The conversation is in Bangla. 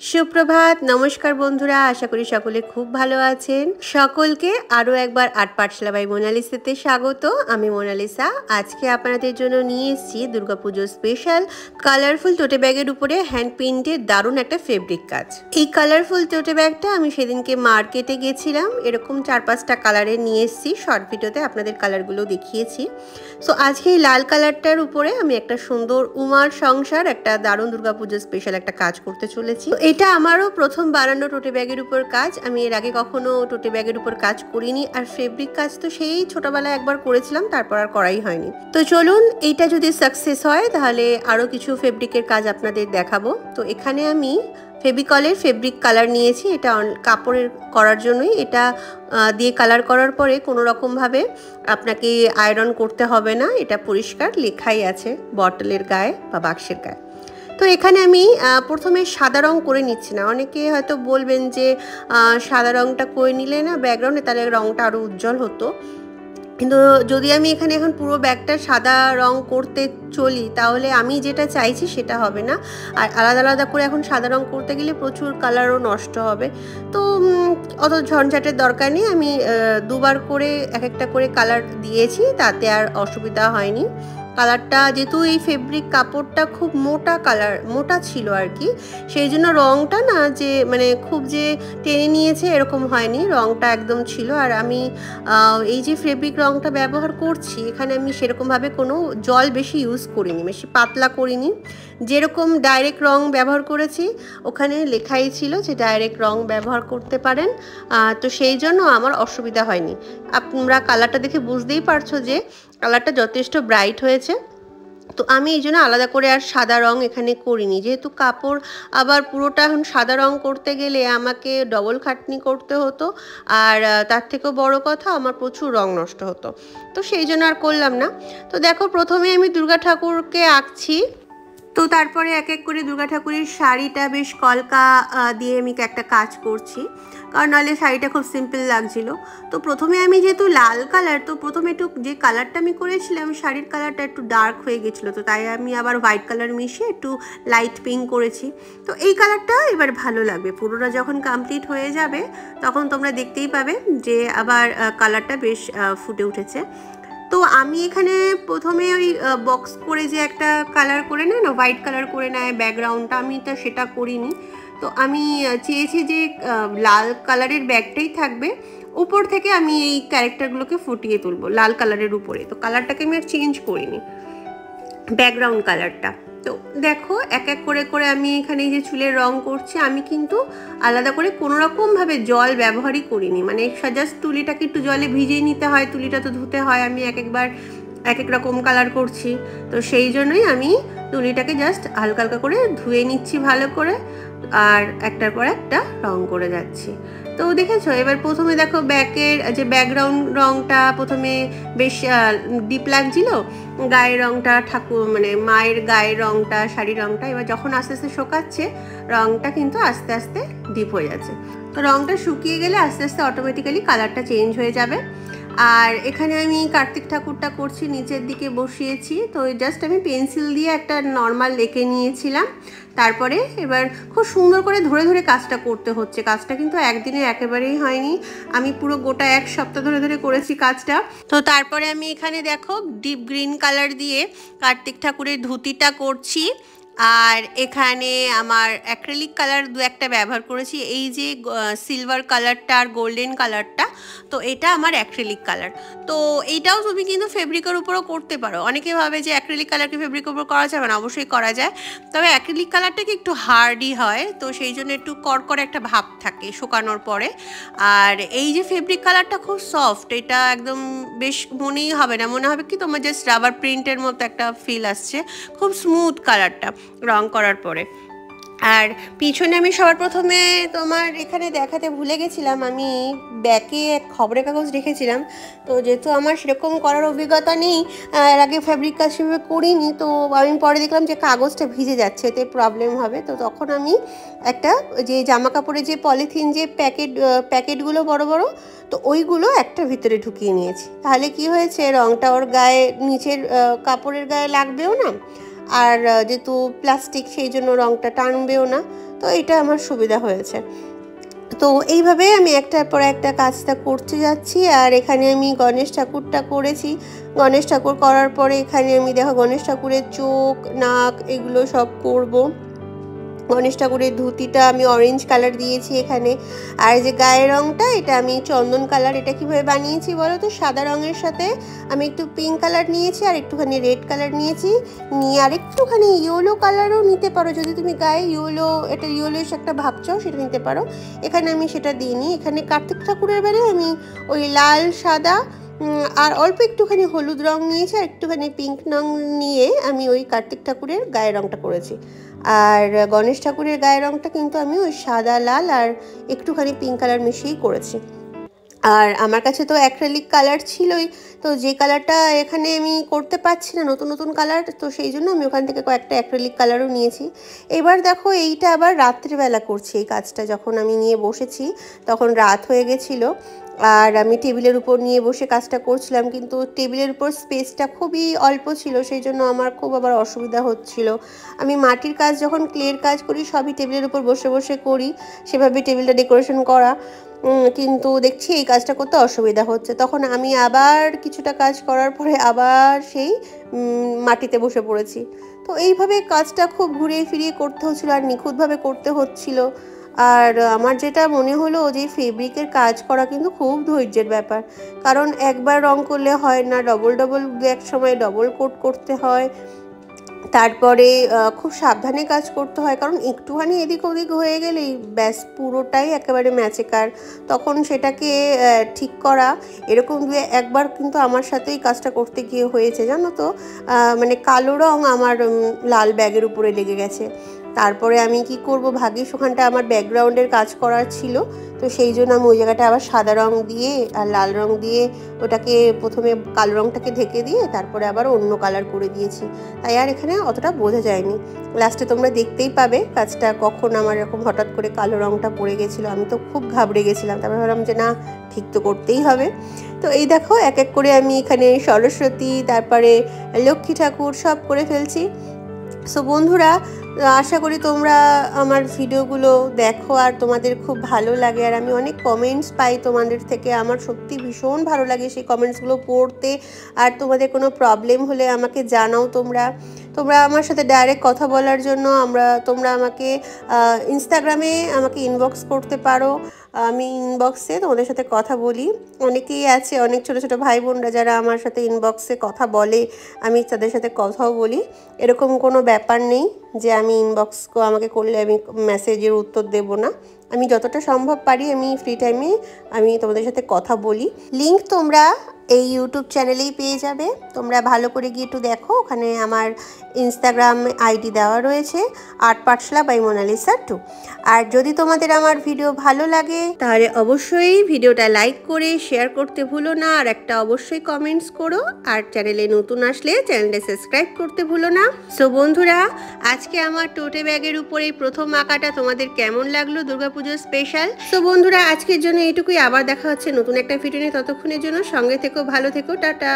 সুপ্রভাত, নমস্কার বন্ধুরা। আশা করি সকলে খুব ভালো আছেন। সকলকে আরও একবার আর্ট পাঠশালা বাই মোনালিসাতে স্বাগত। আমি মোনালিসা। আজকে আপনাদের জন্য নিয়ে এসেছি দুর্গাপুজোর স্পেশাল কালারফুল টোটে ব্যাগের উপরে হ্যান্ড প্রিন্টের দারুণ একটা ফেব্রিক কাজ। এই কালারফুল টোটে ব্যাগটা আমি সেদিনকে মার্কেটে গেছিলাম, এরকম 4-5টা কালারের নিয়ে এসেছি। শর্ট ভিডিওতে আপনাদের কালারগুলো দেখিয়েছি। সো আজকে এই লাল কালারটার উপরে আমি একটা সুন্দর উমার সংসার, একটা দারুণ দুর্গাপুজোর স্পেশাল একটা কাজ করতে চলেছি। এটা আমারও প্রথম বানানো টোটে ব্যাগের উপর কাজ। আমি এর আগে কখনো টোটে ব্যাগের উপর কাজ করিনি, আর ফেব্রিক কাজ তো সেই ছোটবেলায় একবার করেছিলাম, তারপর আর করাই হয়নি। তো চলুন, এইটা যদি সাকসেস হয় তাহলে আরও কিছু ফেব্রিকের কাজ আপনাদের দেখাবো। তো এখানে আমি ফেভিকলের ফেব্রিক কালার নিয়েছি। এটা কাপড়ের করার জন্যই। এটা দিয়ে কালার করার পরে কোনো রকমভাবে আপনাকে আয়রন করতে হবে না, এটা পরিষ্কার লেখাই আছে বটলের গায়ে বা বাক্সের গায়ে। তো এখানে আমি প্রথমে সাদা রং করে নিচ্ছি না। অনেকে হয়তো বলবেন যে সাদা রংটা করে নিলে না ব্যাকগ্রাউন্ডে, তাহলে রংটা আরও উজ্জ্বল হতো। কিন্তু যদি আমি এখানে এখন পুরো ব্যাগটা সাদা রং করতে চলি, তাহলে আমি যেটা চাইছি সেটা হবে না। আর আলাদা আলাদা করে এখন সাদা রং করতে গেলে প্রচুর কালারও নষ্ট হবে। তো অত ঝঞ্ঝাটের দরকার নেই। আমি দুবার করে একটা করে কালার দিয়েছি, তাতে আর অসুবিধা হয়নি। কালারটা যেহেতু এই ফেব্রিক কাপড়টা খুব মোটা ছিল আর কি, সেই জন্য রঙটা না যে মানে খুব যে টেনে নিয়েছে এরকম হয়নি, রঙটা একদম ছিল। আর আমি এই যে ফেব্রিক রঙটা ব্যবহার করছি, এখানে আমি সেরকমভাবে কোনো জল বেশি ইউজ করিনি, বেশি পাতলা করিনি। যেরকম ডাইরেক্ট রং ব্যবহার করেছি ওখানে লেখাই ছিল যে ডাইরেক্ট রং ব্যবহার করতে পারেন। তো সেই জন্য আমার অসুবিধা হয়নি। আপনারা কালারটা দেখে বুঝতেই পারছো যে কালারটা যথেষ্ট ব্রাইট হয়েছে। তো আমি এই জন্য আলাদা করে আর সাদা রং এখানে করিনি, যেহেতু কাপড় আবার পুরোটা এখন সাদা রং করতে গেলে আমাকে ডবল খাটনি করতে হতো, আর তার থেকেও বড় কথা আমার প্রচুর রং নষ্ট হতো। তো সেই জন্য আর করলাম না। তো দেখো, প্রথমে আমি দুর্গা ঠাকুরকে আঁকছি। তো তারপরে এক এক করে দুর্গা ঠাকুরের শাড়িটা বেশ কলকা দিয়ে আমি একটা কাজ করছি, কারণ নাহলে শাড়িটা খুব সিম্পল লাগছিল। তো প্রথমে আমি যেহেতু লাল কালার, তো প্রথমে একটু যে কালারটা আমি করেছিলাম শাড়ির কালারটা একটু ডার্ক হয়ে গেছিলো, তো তাই আমি আবার হোয়াইট কালার মিশিয়ে একটু লাইট পিঙ্ক করেছি। তো এই কালারটা এবার ভালো লাগবে। পুরোটা যখন কমপ্লিট হয়ে যাবে তখন তোমরা দেখতেই পাবে যে আবার কালারটা বেশ ফুটে উঠেছে। তো আমি এখানে প্রথমে ওই বক্স করে যে একটা কালার করে নেয় না, হোয়াইট কালার করে নেয় ব্যাকগ্রাউন্ডটা, আমি তো সেটা করিনি। তো আমি চেয়েছি যে লাল কালারের ব্যাগটাই থাকবে, উপর থেকে আমি এই ক্যারেক্টারগুলোকে ফুটিয়ে তুলবো লাল কালারের উপরে। তো কালারটাকে আমি আর চেঞ্জ করিনি, ব্যাকগ্রাউন্ড কালারটা। তো দেখো, এক এক করে করে আমি এখানে যে চুলের রং করছি, আমি কিন্তু আলাদা করে কোনো রকমভাবে জল ব্যবহারই করিনি। মানে জাস্ট তুলিটাকে একটু জলে ভিজিয়ে নিতে হয়, তুলিটা তো ধুতে হয়। আমি এক একবার এক এক রকম কালার করছি, তো সেই জন্যই আমি তুলিটাকে জাস্ট হালকা হালকা করে ধুয়ে নিচ্ছি ভালো করে, আর একটার পর একটা রং করে যাচ্ছি। তো দেখেছো, এবার প্রথমে দেখো ব্যাকের যে ব্যাকগ্রাউন্ড রংটা প্রথমে বেশ ডিপ লাগছিল, গায়ের রংটা মানে মায়ের গায়ের রংটা, শাড়ির রংটা, এবার যখন আস্তে আস্তে শোকাচ্ছে রংটা কিন্তু আস্তে আস্তে ডিপ হয়ে যাচ্ছে। তো রংটা শুকিয়ে গেলে আস্তে আস্তে অটোমেটিক্যালি কালারটা চেঞ্জ হয়ে যাবে। আর এখানে আমি কার্তিক ঠাকুরটা করছি, নিচের দিকে বসিয়েছি। তো জাস্ট আমি পেন্সিল দিয়ে একটা নর্মাল এঁকে নিয়েছিলাম। তারপরে এবার খুব সুন্দর করে ধরে ধরে কাজটা করতে হচ্ছে। কাজটা কিন্তু একদিনে একেবারেই হয়নি, আমি পুরো গোটা এক সপ্তাহ ধরে ধরে করেছি কাজটা। তো তারপরে আমি এখানে দেখো ডিপ গ্রিন কালার দিয়ে কার্তিক ঠাকুরের ধুতিটা করছি। আর এখানে আমার অ্যাক্রিলিক কালার দু একটা ব্যবহার করেছি, এই যে সিলভার কালারটা আর গোল্ডেন কালারটা। তো এটা আমার অ্যাক্রিলিক কালার। তো এইটাও তুমি কিন্তু ফেব্রিকের উপরও করতে পারো। অনেকে ভাবে যে অ্যাক্রিলিক কালারকে ফেব্রিকের উপর করা যাবে না, অবশ্যই করা যায়। তবে অ্যাক্রিলিক কালারটা কি একটু হার্ডই হয়, তো সেই জন্য একটু কড়কড়ে একটা ভাব থাকে শুকানোর পরে। আর এই যে ফেব্রিক কালারটা খুব সফট, এটা একদম বেশ মনেই হবে না, মনে হবে কি তোমার জাস্ট রাবার প্রিন্টের মতো একটা ফিল আসছে। খুব স্মুথ কালারটা রং করার পরে। আর পিছনে আমি সবার প্রথমে তোমার এখানে দেখাতে ভুলে গেছিলাম, আমি ব্যাকে এক খবরের কাগজ রেখেছিলাম। তো যেহেতু আমার সেরকম করার অভিজ্ঞতা নেই, এর আগে ফ্যাব্রিক কাজ সেভাবে করিনি, তো আমি পরে দেখলাম যে কাগজটা ভিজে যাচ্ছে, এতে প্রবলেম হবে। তো তখন আমি একটা যে জামা কাপড়ের যে পলিথিন যে প্যাকেটগুলো বড় বড়, তো ওইগুলো একটা ভিতরে ঢুকিয়ে নিয়েছি। তাহলে কি হয়েছে, রঙটা ওর গায়ে নিচের কাপড়ের গায়ে লাগবেও না, আর যেহেতু প্লাস্টিক সেই জন্য রঙটা টানবেও না। তো তো এটা আমার সুবিধা হয়েছে। তো এইভাবে আমি একটার পর একটা কাজটা করতে যাচ্ছি। আর এখানে আমি গণেশ ঠাকুরটা করেছি। গণেশ ঠাকুর করার পরে এখানে আমি দেখো গণেশ ঠাকুরের চোখ, নাক এগুলো সব করব। গণেশ ঠাকুরের ধুতিটা আমি অরেঞ্জ কালার দিয়েছি এখানে। আর যে গায়ের রঙটা এটা আমি চন্দন কালার। এটা কীভাবে বানিয়েছি বলো তো, সাদা রঙের সাথে আমি একটু পিঙ্ক কালার নিয়েছি আর একটুখানি রেড কালার নিয়েছি, নিয়ে আর একটুখানি ইয়েলো কালারও নিতে পারো যদি তুমি গায়ে ইয়েলো, এটা ইয়েলোইশ একটা ভাব চাও সেটা নিতে পারো। এখানে আমি সেটা দিইনি। এখানে কার্তিক ঠাকুরের বেলা আমি ওই লাল, সাদা আর অল্প একটুখানি হলুদ রং নিয়েছি আর একটুখানি পিঙ্ক রং নিয়ে আমি ওই কার্তিক ঠাকুরের গায়ের রঙটা করেছি। আর গণেশ ঠাকুরের গায়ের রঙটা কিন্তু আমি ওই সাদা, লাল আর একটুখানি পিঙ্ক কালার মিশিয়েই করেছি। আর আমার কাছে তো অ্যাক্রিলিক কালার ছিলই, তো যে কালারটা এখানে আমি করতে পারছি না, নতুন নতুন কালার, তো সেই জন্য আমি ওখান থেকে কয়েকটা অ্যাক্রিলিক কালারও নিয়েছি। এবার দেখো এইটা আবার রাত্রিবেলা করছি এই কাজটা। যখন আমি নিয়ে বসেছি তখন রাত হয়ে গেছিলো আর আমি টেবিলের উপর নিয়ে বসে কাজটা করছিলাম, কিন্তু টেবিলের উপর স্পেসটা খুবই অল্প ছিল, সেই জন্য আমার খুব আবার অসুবিধা হচ্ছিল। আমি মাটির কাজ যখন ক্লের কাজ করি সবই টেবিলের উপর বসে বসে করি, সেভাবে টেবিলটা ডেকোরেশন করা, কিন্তু দেখছি এই কাজটা করতে অসুবিধা হচ্ছে। তখন আমি আবার কিছুটা কাজ করার পরে আবার সেই মাটিতে বসে পড়েছি। তো এইভাবে কাজটা খুব ঘুরিয়ে ফিরিয়ে করতে হচ্ছিলো আর নিখুঁতভাবে করতে হচ্ছিলো। আর আমার যেটা মনে হলো যে ফেব্রিকের কাজ করা কিন্তু খুব ধৈর্যের ব্যাপার, কারণ একবার রং করলে হয় না, ডবল ডবল এক সময় ডবল কোট করতে হয়, তারপরে খুব সাবধানে কাজ করতে হয়, কারণ একটুখানি এদিক ওদিক হয়ে গেলেই ব্যাস পুরোটাই একেবারে ম্যাচেকার। তখন সেটাকে ঠিক করা, এরকম একবার কিন্তু আমার সাথেই কাজটা করতে গিয়ে হয়েছে জানো তো, মানে কালো রং আমার লাল ব্যাগের উপরে লেগে গেছে। তারপরে আমি কি করব, ভাগ্যিস ওখানটা আমার ব্যাকগ্রাউন্ডের কাজ করার ছিল, তো সেই জন্য আমি ওই জায়গাটা আবার সাদা রং দিয়ে আর লাল রং দিয়ে ওটাকে প্রথমে কালো রংটাকে ঢেকে দিয়ে তারপরে আবার অন্য কালার করে দিয়েছি, তাই আর এখানে অতটা বোঝা যায়নি। লাস্টে তোমরা দেখতেই পাবে কাজটা কখন আমার এরকম হঠাৎ করে কালো রংটা পড়ে গেছিলো। আমি তো খুব ঘাবড়ে গেছিলাম, তারপরে ভাবলাম যে না, ঠিক তো করতেই হবে। তো এই দেখো এক এক করে আমি এখানে সরস্বতী, তারপরে লক্ষ্মী ঠাকুর সব করে ফেলছি। সো বন্ধুরা, আশা করি তোমরা আমার ভিডিওগুলো দেখো আর তোমাদের খুব ভালো লাগে। আর আমি অনেক কমেন্টস পাই তোমাদের থেকে, আমার সত্যি ভীষণ ভালো লাগে সেই কমেন্টসগুলো পড়তে। আর তোমাদের কোনো প্রবলেম হলে আমাকে জানাও। তোমরা আমার সাথে ডাইরেক্ট কথা বলার জন্য তোমরা আমাকে ইনস্টাগ্রামে আমাকে ইনবক্স করতে পারো। আমি ইনবক্সে তোমাদের সাথে কথা বলি। অনেকেই আছে, অনেক ছোটো ছোটো ভাই বোনরা যারা আমার সাথে ইনবক্সে কথা বলে, আমি তাদের সাথে কথাও বলি। এরকম কোনো ব্যাপার নেই যে আমি ইনবক্স আমাকে করলে আমি মেসেজের উত্তর দেব না। আমি যতটা সম্ভব পারি আমি ফ্রি টাইমে আমি তোমাদের সাথে কথা বলি। লিংক তোমরা এই ইউটিউব চ্যানেলেই পেয়ে যাবে, তোমরা ভালো করে গিয়ে একটু দেখো, ওখানে আমার ইনস্টাগ্রাম আইডি দেওয়া রয়েছে আর্ট পাঠশালা বাই মোনালিসা 2। আর যদি তোমাদের আমার ভিডিও ভালো লাগে তাহলে অবশ্যই ভিডিওটা লাইক করে শেয়ার করতে ভুলো না, আর একটা অবশ্যই কমেন্টস করো। আর চ্যানেলে নতুন আসলে চ্যানেলটা সাবস্ক্রাইব করতে ভুলো না। সো বন্ধুরা, আজকে আমার টোটে ব্যাগের উপরে প্রথম আঁকাটা তোমাদের কেমন লাগলো দুর্গাপুজোর স্পেশাল। সো বন্ধুরা, আজকের জন্য এইটুকুই। আবার দেখা হচ্ছে নতুন একটা ভিডিও নিয়ে, ততক্ষণের জন্য সঙ্গে থেকো, ভালো থেকো, টাটা।